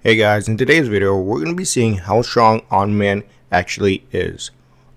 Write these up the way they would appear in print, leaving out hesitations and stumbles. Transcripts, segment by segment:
Hey guys, in today's video, we're going to be seeing how strong Omni Man actually is.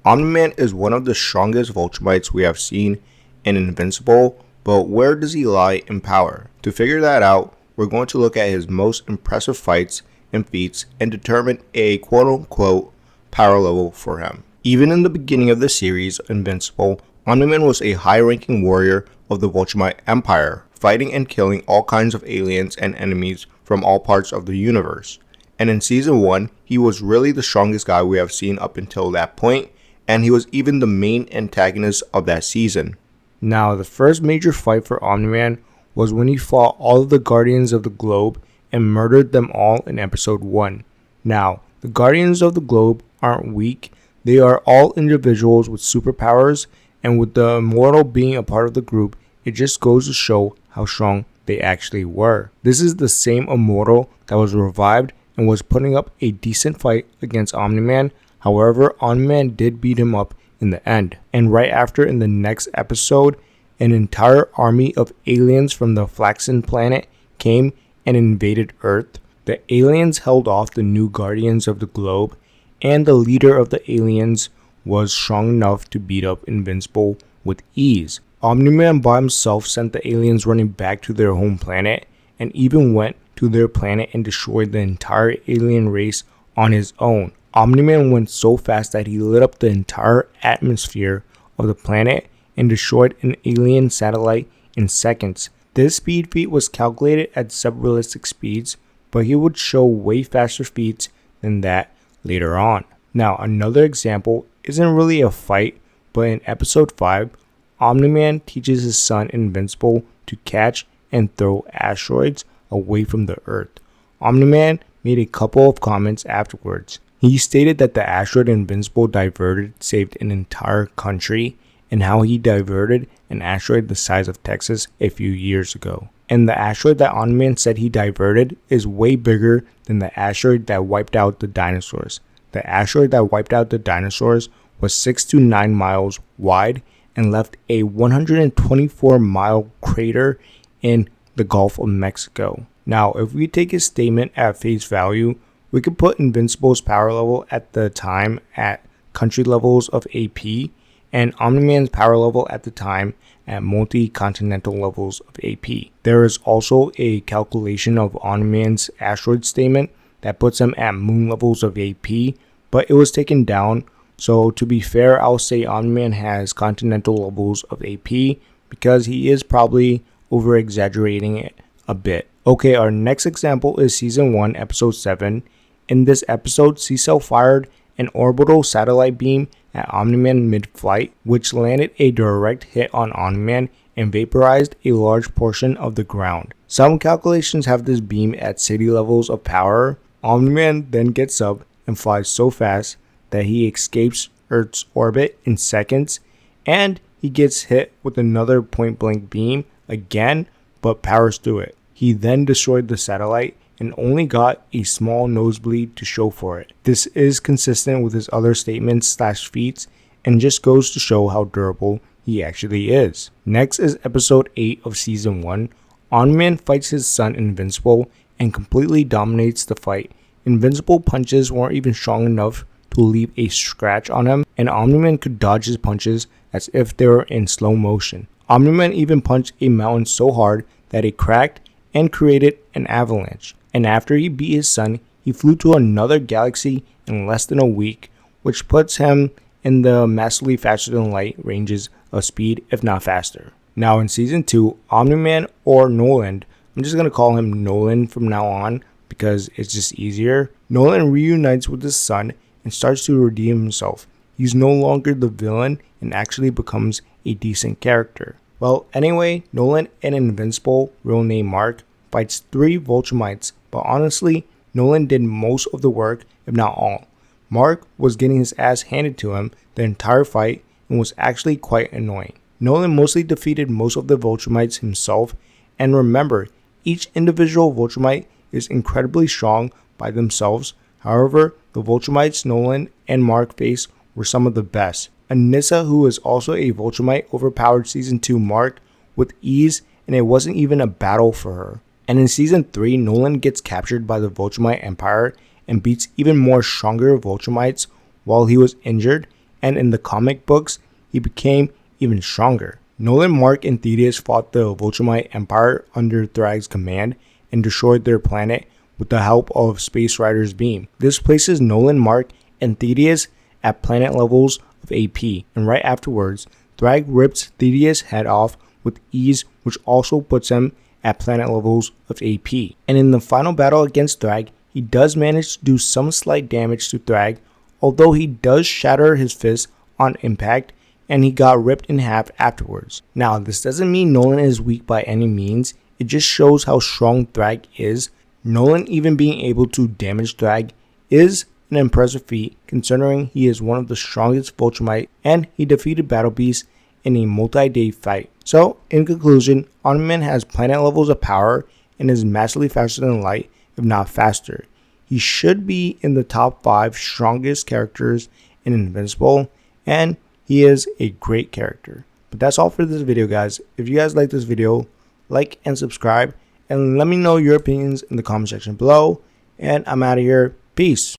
Omni Man is one of the strongest Viltrumites we have seen in Invincible, but where does he lie in power? To figure that out, we're going to look at his most impressive fights and feats and determine a quote-unquote power level for him. Even in the beginning of the series, Invincible, Omni Man was a high-ranking warrior of the Viltrumite Empire, fighting and killing all kinds of aliens and enemies from all parts of the universe. And in Season 1, he was really the strongest guy we have seen up until that point, and he was even the main antagonist of that season. Now, the first major fight for Omni Man was when he fought all of the Guardians of the Globe and murdered them all in Episode 1. Now, the Guardians of the Globe aren't weak, they are all individuals with superpowers, and with the Immortal being a part of the group, it just goes to show how strong they actually were. This is the same Immortal that was revived and was putting up a decent fight against Omni Man. However, Omni Man did beat him up in the end. And right after, in the next episode, an entire army of aliens from the Flaxen planet came and invaded Earth. The aliens held off the new Guardians of the Globe, and the leader of the aliens was strong enough to beat up Invincible with ease. Omni Man by himself sent the aliens running back to their home planet, and even went to their planet and destroyed the entire alien race on his own. Omni Man went so fast that he lit up the entire atmosphere of the planet and destroyed an alien satellite in seconds. This speed feat was calculated at sub-realistic speeds, but he would show way faster feats than that later on. Now, another example isn't really a fight, but in episode 5, Omni Man teaches his son Invincible to catch and throw asteroids away from the Earth. Omni Man made a couple of comments afterwards. He stated that the asteroid Invincible diverted saved an entire country, and how he diverted an asteroid the size of Texas a few years ago. And the asteroid that Omni Man said he diverted is way bigger than the asteroid that wiped out the dinosaurs. The asteroid that wiped out the dinosaurs was 6 to 9 miles wide and left a 124-mile crater in the Gulf of Mexico. Now, if we take his statement at face value, we could put Invincible's power level at the time at country levels of AP, and Omni Man's power level at the time at multi-continental levels of AP. There is also a calculation of Omni Man's asteroid statement that puts him at moon levels of AP, but it was taken down. So to be fair, I'll say Omni Man has continental levels of AP because he is probably over exaggerating it a bit. Okay, our next example is Season 1, Episode 7. In this episode, C-Cell fired an orbital satellite beam at Omni Man mid-flight, which landed a direct hit on Omni Man and vaporized a large portion of the ground. Some calculations have this beam at city levels of power. Omni Man then gets up and flies so fast that he escapes Earth's orbit in seconds, and he gets hit with another point-blank beam again, but powers through it. He then destroyed the satellite and only got a small nosebleed to show for it. This is consistent with his other statements / feats, and just goes to show how durable he actually is. Next is episode 8 of season 1. Omni Man fights his son Invincible and completely dominates the fight. Invincible punches weren't even strong enough to leave a scratch on him, and Omni Man could dodge his punches as if they were in slow motion. Omni Man even punched a mountain so hard that it cracked and created an avalanche. And after he beat his son, he flew to another galaxy in less than a week, which puts him in the massively faster than light ranges of speed, if not faster. Now in season 2, Omni Man, or Nolan, I'm just going to call him Nolan from now on because it's just easier. Nolan reunites with his son and starts to redeem himself. He's no longer the villain and actually becomes a decent character. Well, anyway, Nolan and Invincible, real name Mark, fights 3 Viltrumites, but honestly, Nolan did most of the work, if not all. Mark was getting his ass handed to him the entire fight and was actually quite annoying. Nolan mostly defeated most of the Viltrumites himself, and remember, each individual Viltrumite is incredibly strong by themselves. However, the Viltrumites Nolan and Mark faced were some of the best. Anissa, who is also a Viltrumite, overpowered Season 2 Mark with ease, and it wasn't even a battle for her. And in Season 3, Nolan gets captured by the Viltrumite Empire and beats even more stronger Viltrumites while he was injured, and in the comic books, he became even stronger. Nolan, Mark, and Thaddeus fought the Viltrumite Empire under Thrag's command and destroyed their planet with the help of Space Rider's beam. This places Nolan, Mark, and Thaddeus at planet levels of AP, and right afterwards, Thrag rips Thaddeus' head off with ease, which also puts him at planet levels of AP. And in the final battle against Thrag, he does manage to do some slight damage to Thrag, although he does shatter his fist on impact, and he got ripped in half afterwards. Now, this doesn't mean Nolan is weak by any means, it just shows how strong Thrag is. Nolan even being able to damage Thrag is an impressive feat, considering he is one of the strongest Viltrumite, and he defeated Battle Beast in a multi-day fight. So, in conclusion, Omni Man has planet levels of power and is massively faster than light, if not faster. He should be in the top 5 strongest characters in Invincible, and he is a great character. But that's all for this video, guys. If you guys like this video, like and subscribe, and let me know your opinions in the comment section below. And I'm out of here. Peace.